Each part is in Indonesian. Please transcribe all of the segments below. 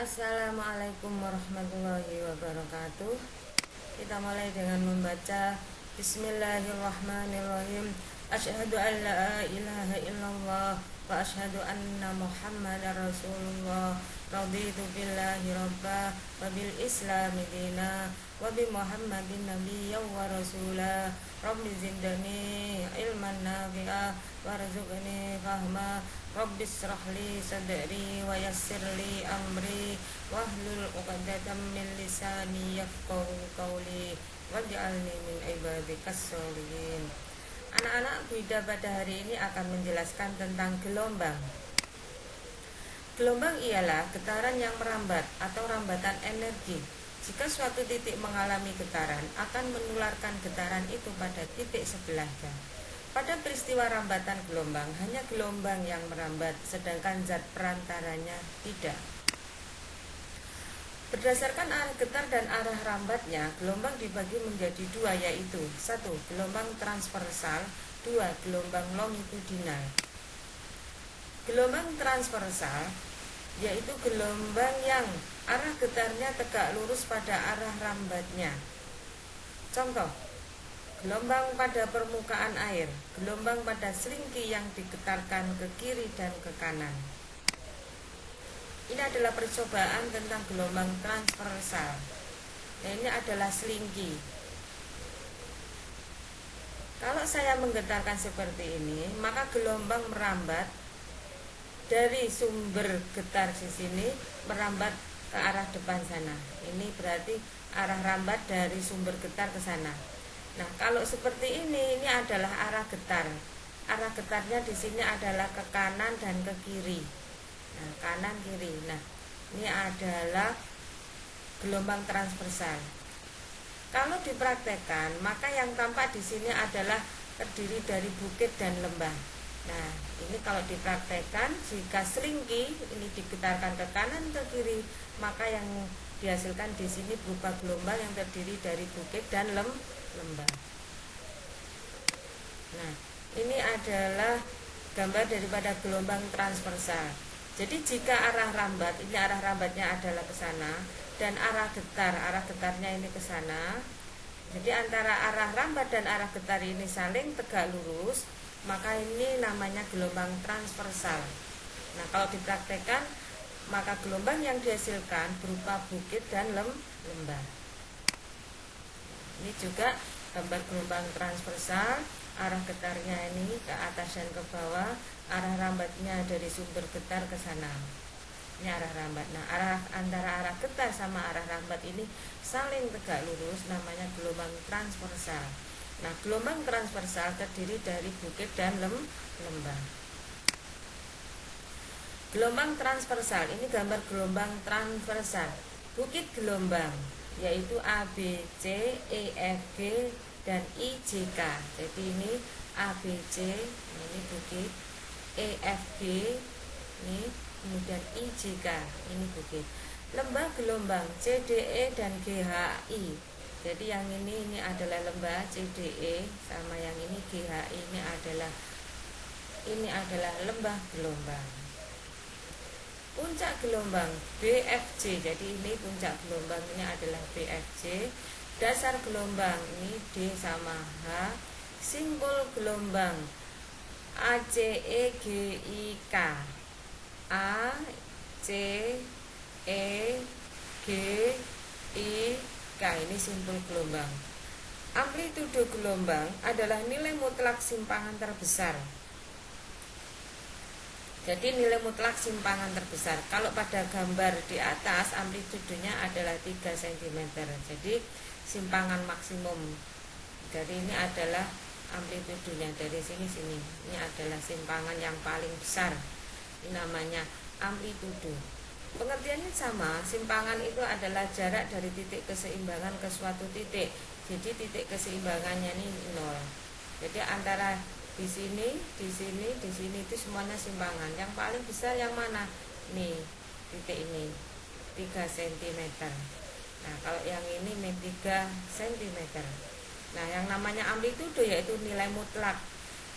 Assalamualaikum warahmatullahi wabarakatuh. Kita mulai dengan membaca Bismillahirrahmanirrahim. Asyhadu an la ilaha illallah wa asyhadu anna Muhammadar Rasulullah. Raditu billahi rabba wa bil islami dina wa bi Muhammadin nabiyyan wa rasula. Rabbi zidni ilman nafi'a warzuqni fahma. Rabbi shrah li sadri wa yassir li amri wahlul 'uqdatam min lisani yafqahu qawli waj'alni min ibadikas sholihin. Anak-anak, Bida pada hari ini akan menjelaskan tentang gelombang. Gelombang ialah getaran yang merambat atau rambatan energi. Jika suatu titik mengalami getaran, akan menularkan getaran itu pada titik sebelahnya. Pada peristiwa rambatan gelombang, hanya gelombang yang merambat, sedangkan zat perantaranya tidak. Berdasarkan arah getar dan arah rambatnya, gelombang dibagi menjadi dua, yaitu 1. Gelombang transversal, 2. Gelombang longitudinal. Gelombang transversal yaitu gelombang yang arah getarnya tegak lurus pada arah rambatnya. Contoh, gelombang pada permukaan air, gelombang pada selingki yang digetarkan ke kiri dan ke kanan. Ini adalah percobaan tentang gelombang transversal. Nah, ini adalah selingki. Kalau saya menggetarkan seperti ini, maka gelombang merambat dari sumber getar di sini merambat ke arah depan sana. Ini berarti arah rambat dari sumber getar ke sana. Nah, kalau seperti ini adalah arah getar. Arah getarnya di sini adalah ke kanan dan ke kiri. Nah, kanan kiri. Nah, ini adalah gelombang transversal. Kalau dipraktekkan, maka yang tampak di sini adalah terdiri dari bukit dan lembah. Nah, ini kalau dipraktekkan, jika selingki ini digetarkan ke kanan ke kiri, maka yang dihasilkan di sini berupa gelombang yang terdiri dari bukit dan lembah. Nah, ini adalah gambar daripada gelombang transversal. Jadi jika arah rambat, ini arah rambatnya adalah ke sana, dan arah getarnya ini ke sana. Jadi antara arah rambat dan arah getar ini saling tegak lurus, maka ini namanya gelombang transversal. Nah, kalau dipraktekkan, maka gelombang yang dihasilkan berupa bukit dan lembah. Ini juga gambar gelombang transversal. Arah getarnya ini ke atas dan ke bawah, arah rambatnya dari sumber getar ke sana. Ini arah rambat. Nah, antara arah getar sama arah rambat ini saling tegak lurus, namanya gelombang transversal. Nah, gelombang transversal terdiri dari bukit dan lembah. Gelombang transversal, ini gambar gelombang transversal. Bukit gelombang yaitu A, B, C, E, F, G, dan I, J, K. Jadi ini A, B, C, ini bukit, E, F, G, ini, kemudian I, J, K, ini bukit. Lembah gelombang C, D, E, dan G, H, I. Jadi yang ini adalah lembah C, D, E, sama yang ini G, H, I, ini adalah lembah gelombang. Puncak gelombang BFJ, jadi ini puncak gelombang ini adalah BFJ. Dasar gelombang ini D sama H. Simbol gelombang ACEGIK. A C E G I K, ini simbol gelombang. Amplitudo gelombang adalah nilai mutlak simpangan terbesar. Jadi nilai mutlak simpangan terbesar. Kalau pada gambar di atas, amplitudenya adalah 3 cm. Jadi simpangan maksimum. Jadi ini adalah amplitudenya dari sini. Ini adalah simpangan yang paling besar. Ini namanya amplitudo. Pengertiannya sama. Simpangan itu adalah jarak dari titik keseimbangan ke suatu titik. Jadi titik keseimbangannya ini 0. Jadi antara di sini itu semuanya simpangan. Yang paling besar yang mana? Nih, titik ini 3 cm. Nah, kalau yang ini 3 cm. Nah, yang namanya amplitudo yaitu nilai mutlak.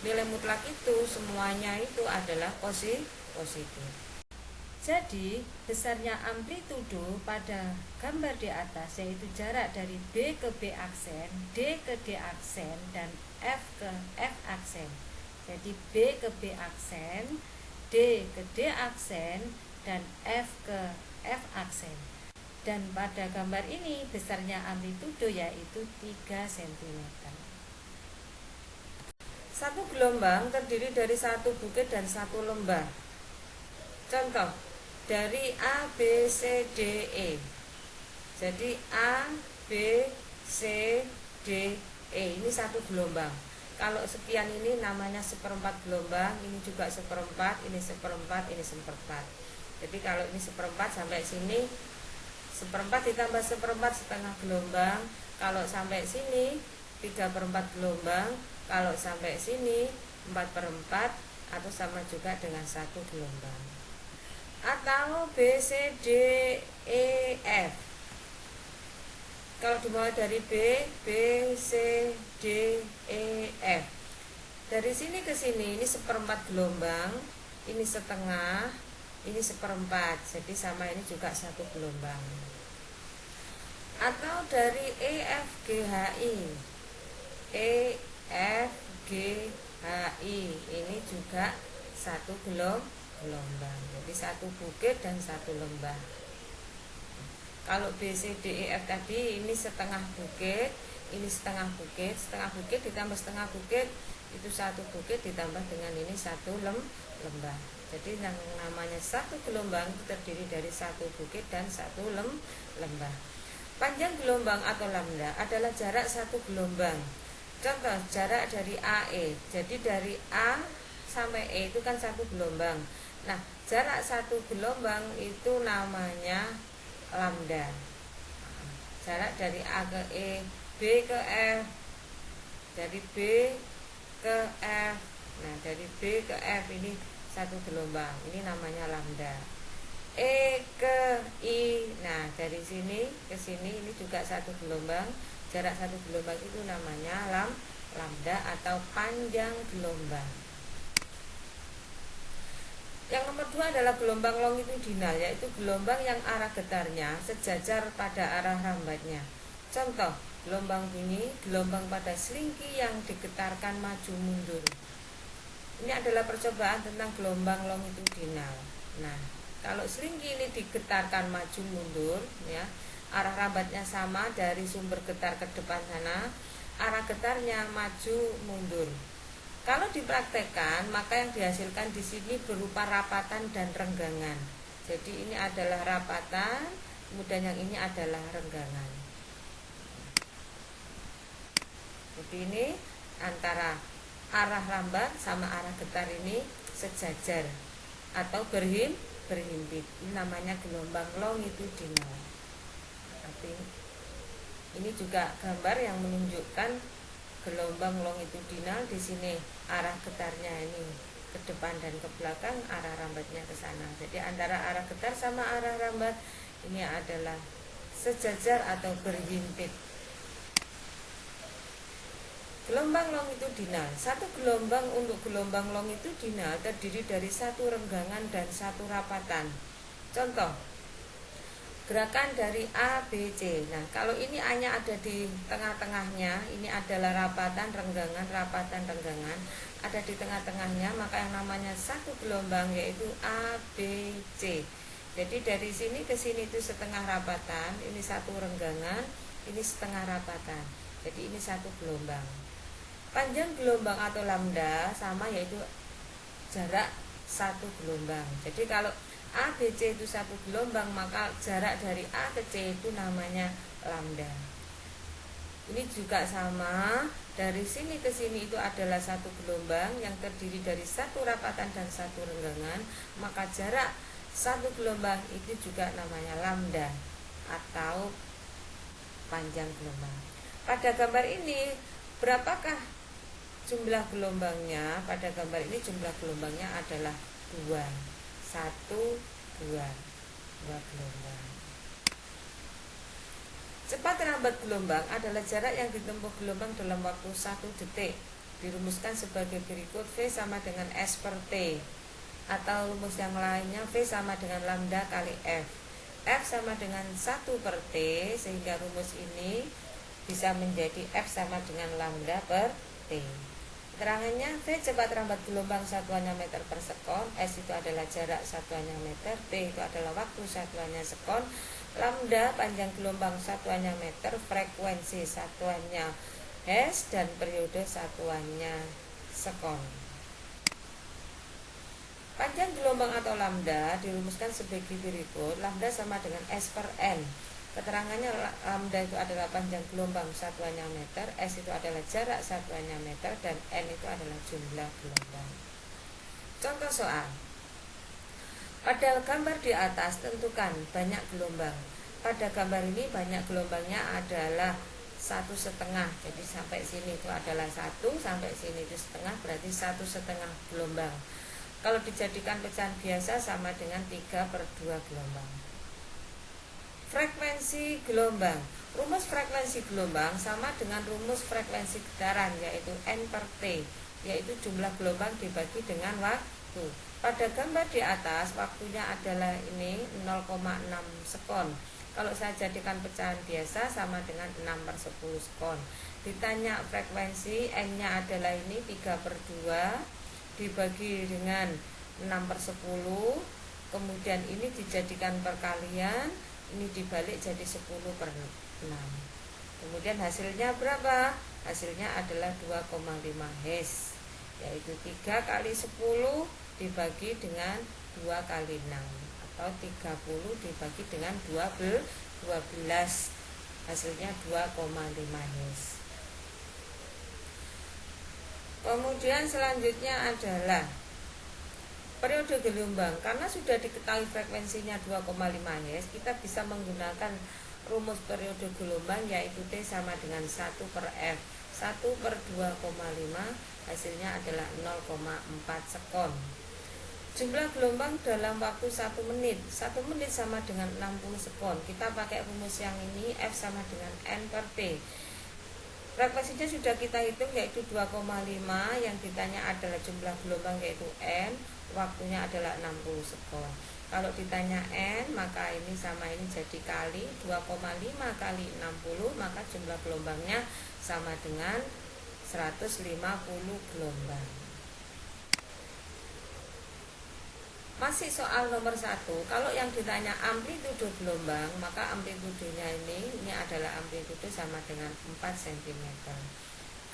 Nilai mutlak itu semuanya itu adalah positif. Jadi besarnya amplitudo pada gambar di atas yaitu jarak dari B ke B aksen, D ke D aksen, dan F ke F aksen. Jadi B ke B aksen, D ke D aksen, dan F ke F aksen. Dan pada gambar ini besarnya amplitudo yaitu 3 cm. Satu gelombang terdiri dari satu bukit dan satu lembah. Contoh, dari A, B, C, D, E. Jadi A, B, C, D, E. Ini satu gelombang. Kalau sekian ini namanya seperempat gelombang. Ini juga seperempat, ini seperempat, ini seperempat. Jadi kalau ini seperempat sampai sini, seperempat ditambah seperempat setengah gelombang. Kalau sampai sini 3/4 gelombang. Kalau sampai sini 4/4, atau sama juga dengan satu gelombang. Atau B, C, D, E, F. Kalau dimulai dari B, B, C, D, E, F. Dari sini ke sini ini seperempat gelombang, ini setengah, ini seperempat. Jadi sama ini juga satu gelombang. Atau dari E, F, G, H, I. E, F, G, H, I. Ini juga satu gelombang. Jadi satu bukit dan satu lembah. Kalau B, C, D, E, F tadi ini setengah bukit, ini setengah bukit ditambah setengah bukit, itu satu bukit ditambah dengan ini satu lembah. Jadi yang namanya satu gelombang terdiri dari satu bukit dan satu lembah. Panjang gelombang atau lambda adalah jarak satu gelombang. Contoh, jarak dari AE. Jadi dari A sampai E itu kan satu gelombang. Nah, jarak satu gelombang itu namanya lambda. Jarak dari A ke E, B ke F, dari B ke F. Nah, dari B ke F ini satu gelombang. Ini namanya lambda. E ke I. Nah, dari sini ke sini ini juga satu gelombang. Jarak satu gelombang itu namanya lambda atau panjang gelombang. Yang nomor 2 adalah gelombang longitudinal, yaitu gelombang yang arah getarnya sejajar pada arah rambatnya. Contoh, gelombang bunyi, gelombang pada selingki yang digetarkan maju mundur. Ini adalah percobaan tentang gelombang longitudinal. Nah, kalau selingki ini digetarkan maju mundur, ya, arah rambatnya sama dari sumber getar ke depan sana, arah getarnya maju mundur. Kalau dipraktekkan, maka yang dihasilkan di sini berupa rapatan dan renggangan. Jadi ini adalah rapatan, kemudian yang ini adalah renggangan. Jadi ini antara arah rambat sama arah getar ini sejajar atau berhimpit. Ini namanya gelombang longitudinal. Ini juga gambar yang menunjukkan gelombang longitudinal. Di sini arah getarnya ini ke depan dan ke belakang, arah rambatnya ke sana. Jadi antara arah getar sama arah rambat ini adalah sejajar atau berhimpit. Gelombang longitudinal. Satu gelombang untuk gelombang longitudinal terdiri dari satu renggangan dan satu rapatan. Contoh, gerakan dari A, B, C. Nah, kalau ini A-nya ada di tengah-tengahnya, ini adalah rapatan, renggangan, ada di tengah-tengahnya, maka yang namanya satu gelombang yaitu A, B, C. Jadi dari sini ke sini itu setengah rapatan, ini satu renggangan, ini setengah rapatan. Jadi ini satu gelombang. Panjang gelombang atau lambda sama, yaitu jarak satu gelombang. Jadi kalau A, B, C itu satu gelombang, maka jarak dari A ke C itu namanya lambda. Ini juga sama, dari sini ke sini itu adalah satu gelombang yang terdiri dari satu rapatan dan satu renggangan, maka jarak satu gelombang itu juga namanya lambda atau panjang gelombang. Pada gambar ini, berapakah jumlah gelombangnya? Pada gambar ini jumlah gelombangnya adalah 2. 2 gelombang. Cepat rambat gelombang adalah jarak yang ditempuh gelombang dalam waktu 1 detik. Dirumuskan sebagai berikut: V sama dengan S per T. Atau rumus yang lainnya, V sama dengan lambda kali F. F sama dengan 1 per T, sehingga rumus ini bisa menjadi F sama dengan lambda per T. Keterangannya, V cepat rambat gelombang satuannya meter per sekon, S itu adalah jarak satuannya meter, T itu adalah waktu satuannya sekon, lambda panjang gelombang satuannya meter, frekuensi satuannya Hertz, dan periode satuannya sekon. Panjang gelombang atau lambda dirumuskan sebagai berikut. Lambda sama dengan S per N. Keterangannya, lambda itu adalah panjang gelombang satuannya meter, S itu adalah jarak satuannya meter, dan N itu adalah jumlah gelombang. Contoh soal. Pada gambar di atas tentukan banyak gelombang. Pada gambar ini banyak gelombangnya adalah 1,5. Jadi sampai sini itu adalah 1, sampai sini itu setengah, berarti 1,5 gelombang. Kalau dijadikan pecahan biasa sama dengan 3/2 gelombang. Frekuensi gelombang. Rumus frekuensi gelombang sama dengan rumus frekuensi getaran, yaitu N per T, yaitu jumlah gelombang dibagi dengan waktu. Pada gambar di atas waktunya adalah ini 0,6 sekon. Kalau saya jadikan pecahan biasa sama dengan 6/10 sekon. Ditanya frekuensi, N-nya adalah ini 3/2 dibagi dengan 6/10, kemudian ini dijadikan perkalian, ini dibalik jadi 10/6. Kemudian hasilnya berapa? Hasilnya adalah 2,5 Hz, yaitu 3 kali 10 dibagi dengan 2 kali 6, atau 30 dibagi dengan 12, hasilnya 2,5 Hz. Kemudian selanjutnya adalah periode gelombang. Karena sudah diketahui frekuensinya 2,5 Hz, kita bisa menggunakan rumus periode gelombang, yaitu T sama dengan 1 per F. 1 per 2,5 hasilnya adalah 0,4 sekon. Jumlah gelombang dalam waktu 1 menit. 1 menit sama dengan 60 sekon. Kita pakai rumus yang ini, F sama dengan N per T. Frekuensinya sudah kita hitung, yaitu 2,5. Yang ditanya adalah jumlah gelombang, yaitu N. Waktunya adalah 60 sekon. Kalau ditanya N, maka ini sama ini jadi kali 2,5 kali 60, maka jumlah gelombangnya sama dengan 150 gelombang. Masih soal nomor 1. Kalau yang ditanya amplitudo gelombang, maka amplitudenya ini adalah amplitudo sama dengan 4 cm.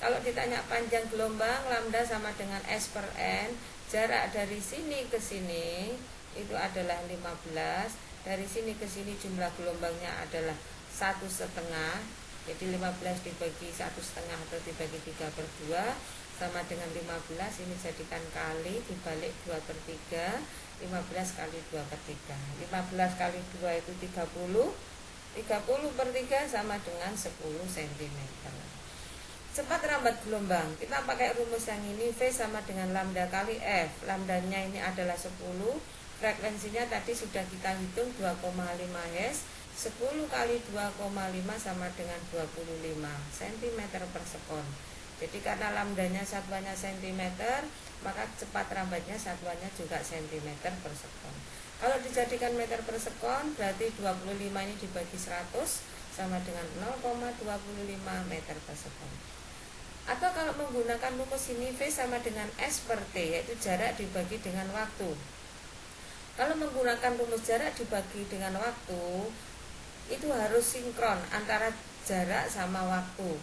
Kalau ditanya panjang gelombang, lambda sama dengan S per N. Jarak dari sini ke sini itu adalah 15. Dari sini ke sini jumlah gelombangnya adalah 1,5. Jadi 15 dibagi 1,5 atau dibagi 3/2 sama dengan 15. Ini jadikan kali, dibalik 2/3. 15 kali 2/3. 15 kali 2 itu 30. 30/3 sama dengan 10 cm. Cepat rambat gelombang. Kita pakai rumus yang ini, V sama dengan lambda kali F. Lambdanya ini adalah 10. Frekuensinya tadi sudah kita hitung 2,5 Hz. 10 kali 2,5 sama dengan 25 cm per sekon. Jadi karena lambdanya satuannya cm, maka cepat rambatnya satuannya juga cm per sekon. Kalau dijadikan meter per sekon, berarti 25 ini dibagi 100 sama dengan 0,25 meter per sekon. Atau kalau menggunakan rumus ini, V sama dengan S per T, yaitu jarak dibagi dengan waktu. Kalau menggunakan rumus jarak dibagi dengan waktu, itu harus sinkron antara jarak sama waktu.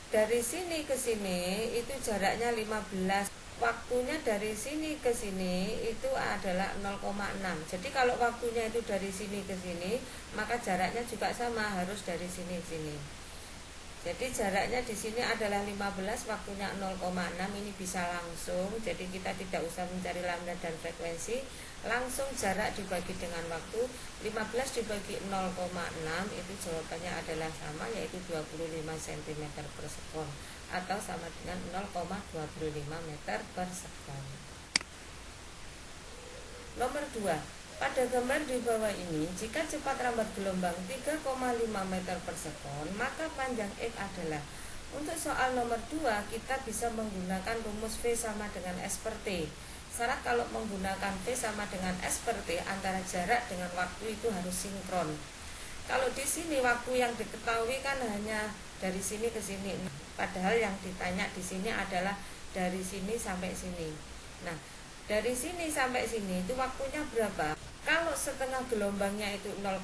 Dari sini ke sini itu jaraknya 15. Waktunya dari sini ke sini itu adalah 0,6. Jadi kalau waktunya itu dari sini ke sini, maka jaraknya juga sama, harus dari sini ke sini. Jadi jaraknya di sini adalah 15, waktunya 0,6. Ini bisa langsung. Jadi kita tidak usah mencari lambda dan frekuensi, langsung jarak dibagi dengan waktu. 15 dibagi 0,6 itu jawabannya adalah sama, yaitu 25 cm per sekon, atau sama dengan 0,25 meter per sekon. Nomor 2. Pada gambar di bawah ini, jika cepat rambat gelombang 3,5 meter per sekon, maka panjang X adalah. Untuk soal nomor 2, kita bisa menggunakan rumus V sama dengan S per T. Syarat kalau menggunakan V sama dengan S per T, antara jarak dengan waktu itu harus sinkron. Kalau di sini waktu yang diketahui kan hanya dari sini ke sini, padahal yang ditanya di sini adalah dari sini sampai sini. Nah, dari sini sampai sini itu waktunya berapa? Kalau setengah gelombangnya itu 0,6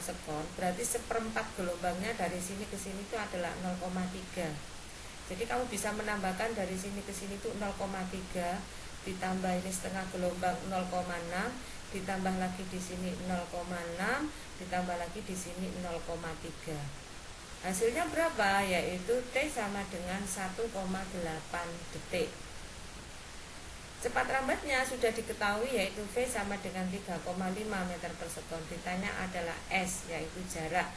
sekon, berarti seperempat gelombangnya dari sini ke sini itu adalah 0,3. Jadi kamu bisa menambahkan dari sini ke sini itu 0,3, ditambah ini setengah gelombang 0,6, ditambah lagi di sini 0,6, ditambah lagi di sini 0,3. Hasilnya berapa? Yaitu T sama dengan 1,8 detik. Cepat rambatnya sudah diketahui, yaitu V sama dengan 3,5 meter per sekon. Ditanya adalah S, yaitu jarak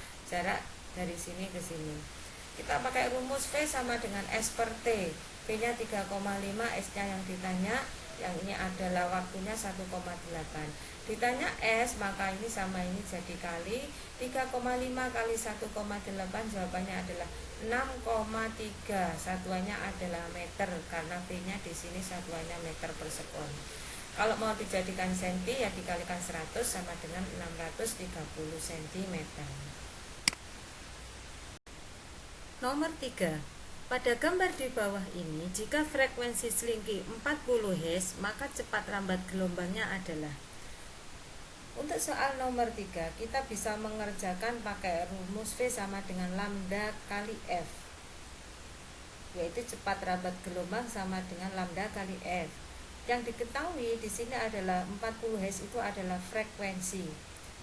dari sini ke sini. Kita pakai rumus V sama dengan S per T. V-nya 3,5, S-nya yang ditanya, yang ini adalah waktunya 1,8. Ditanya S, maka ini sama ini jadi kali 3,5 kali 1,8, jawabannya adalah 6,3. Satuannya adalah meter karena V-nya di sini satuannya meter per sekon. Kalau mau dijadikan senti ya dikalikan 100 sama dengan 630 cm. Nomor 3. Pada gambar di bawah ini, jika frekuensi selingki 40 Hz, maka cepat rambat gelombangnya adalah. Untuk soal nomor 3, kita bisa mengerjakan pakai rumus V sama dengan lambda kali F, yaitu cepat rambat gelombang sama dengan lambda kali F. Yang diketahui di sini adalah 40 Hz itu adalah frekuensi.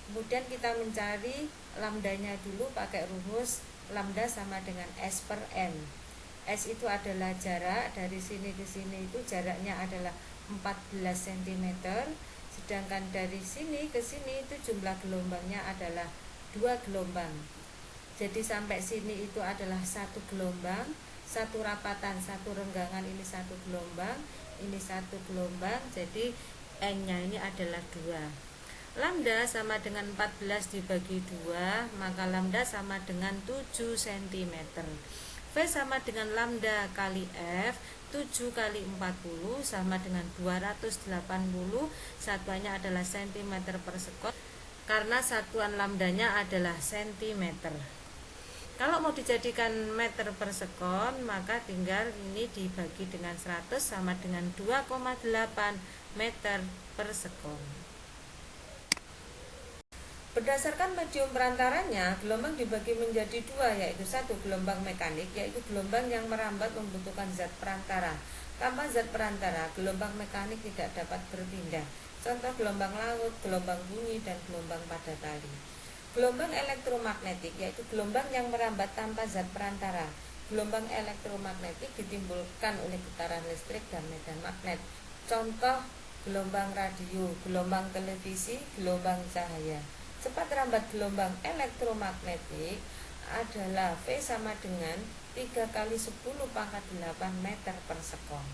Kemudian kita mencari lambdanya dulu pakai rumus lambda sama dengan S per N. S itu adalah jarak dari sini ke sini, itu jaraknya adalah 14 cm. Sedangkan dari sini ke sini itu jumlah gelombangnya adalah 2 gelombang. Jadi sampai sini itu adalah 1 gelombang, 1 rapatan, 1 renggangan, ini 1 gelombang, ini 1 gelombang. Jadi N-nya ini adalah 2. Lambda sama dengan 14 dibagi 2, maka lambda sama dengan 7 cm. V sama dengan lambda kali F, 7 kali 40 sama dengan 280, satuannya adalah cm per sekon, karena satuan lambdanya adalah cm. Kalau mau dijadikan meter per sekon, maka tinggal ini dibagi dengan 100 sama dengan 2,8 meter per sekon. Berdasarkan medium perantaranya, gelombang dibagi menjadi 2, yaitu 1 gelombang mekanik, yaitu gelombang yang merambat membutuhkan zat perantara. Tanpa zat perantara, gelombang mekanik tidak dapat berpindah. Contoh gelombang laut, gelombang bunyi, dan gelombang pada tali. Gelombang elektromagnetik, yaitu gelombang yang merambat tanpa zat perantara. Gelombang elektromagnetik ditimbulkan oleh getaran listrik dan medan magnet. Contoh gelombang radio, gelombang televisi, gelombang cahaya. Cepat rambat gelombang elektromagnetik adalah V sama dengan 3 kali 10 pangkat 8 meter per sekon.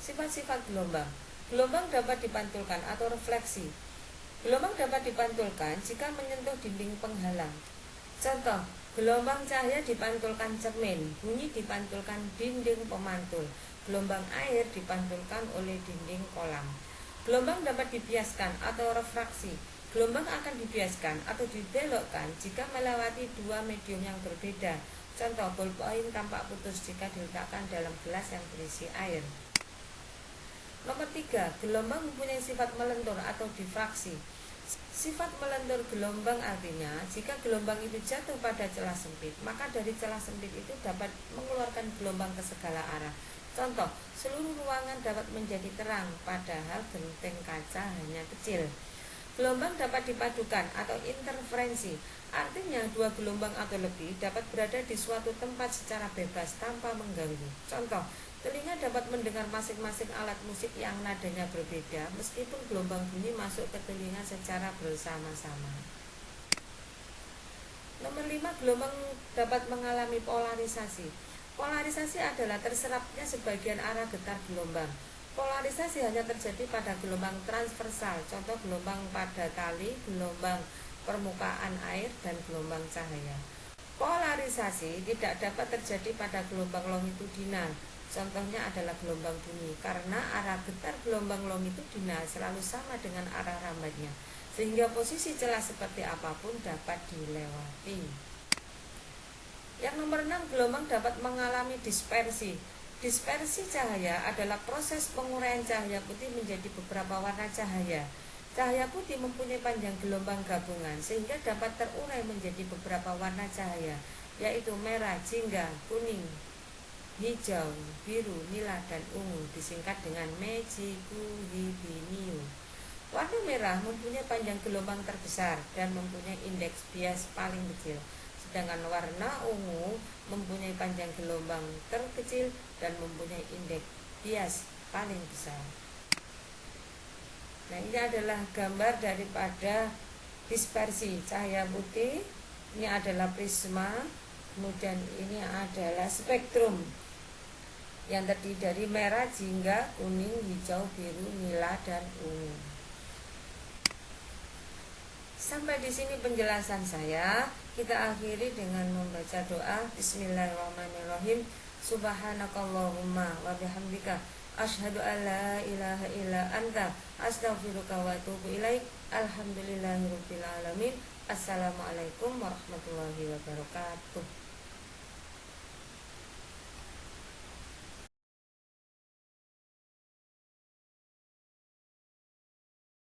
Sifat-sifat gelombang. Gelombang dapat dipantulkan atau refleksi. Gelombang dapat dipantulkan jika menyentuh dinding penghalang. Contoh, gelombang cahaya dipantulkan cermin, bunyi dipantulkan dinding pemantul, gelombang air dipantulkan oleh dinding kolam. Gelombang dapat dibiaskan atau refraksi. Gelombang akan dibiaskan atau dibelokkan jika melewati 2 medium yang berbeda. Contoh, ballpoint tampak putus jika diletakkan dalam gelas yang berisi air. Nomor 3, gelombang mempunyai sifat melentur atau difraksi. Sifat melentur gelombang artinya jika gelombang itu jatuh pada celah sempit, maka dari celah sempit itu dapat mengeluarkan gelombang ke segala arah. Contoh, seluruh ruangan dapat menjadi terang, padahal genteng kaca hanya kecil. Gelombang dapat dipadukan atau interferensi, artinya 2 gelombang atau lebih dapat berada di suatu tempat secara bebas tanpa mengganggu. Contoh, telinga dapat mendengar masing-masing alat musik yang nadanya berbeda, meskipun gelombang bunyi masuk ke telinga secara bersama-sama. Nomor 5, gelombang dapat mengalami polarisasi. Polarisasi adalah terserapnya sebagian arah getar gelombang. Polarisasi hanya terjadi pada gelombang transversal, contoh gelombang pada tali, gelombang permukaan air, dan gelombang cahaya. Polarisasi tidak dapat terjadi pada gelombang longitudinal. Contohnya adalah gelombang bumi, karena arah getar gelombang longitudinal selalu sama dengan arah rambatnya, sehingga posisi celah seperti apapun dapat dilewati. Yang nomor 6, gelombang dapat mengalami dispersi. Dispersi cahaya adalah proses penguraian cahaya putih menjadi beberapa warna cahaya. Cahaya putih mempunyai panjang gelombang gabungan sehingga dapat terurai menjadi beberapa warna cahaya, yaitu merah, jingga, kuning, hijau, biru, nila, dan ungu, disingkat dengan Mejikuhibiniu. Warna merah mempunyai panjang gelombang terbesar dan mempunyai indeks bias paling kecil, sedangkan warna ungu mempunyai panjang gelombang terkecil dan mempunyai indeks bias paling besar. Nah, ini adalah gambar daripada dispersi cahaya putih. Ini adalah prisma, kemudian ini adalah spektrum yang terdiri dari merah, jingga, kuning, hijau, biru, nila, dan ungu. Sampai di sini penjelasan saya. Kita akhiri dengan membaca doa. Bismillahirrahmanirrahim. Subhanakallahumma wa bihamdika asyhadu an la ilaha illa anta astaghfiruka wa atubu ilaik. Alhamdulillahirabbil alamin. Assalamualaikum warahmatullahi wabarakatuh.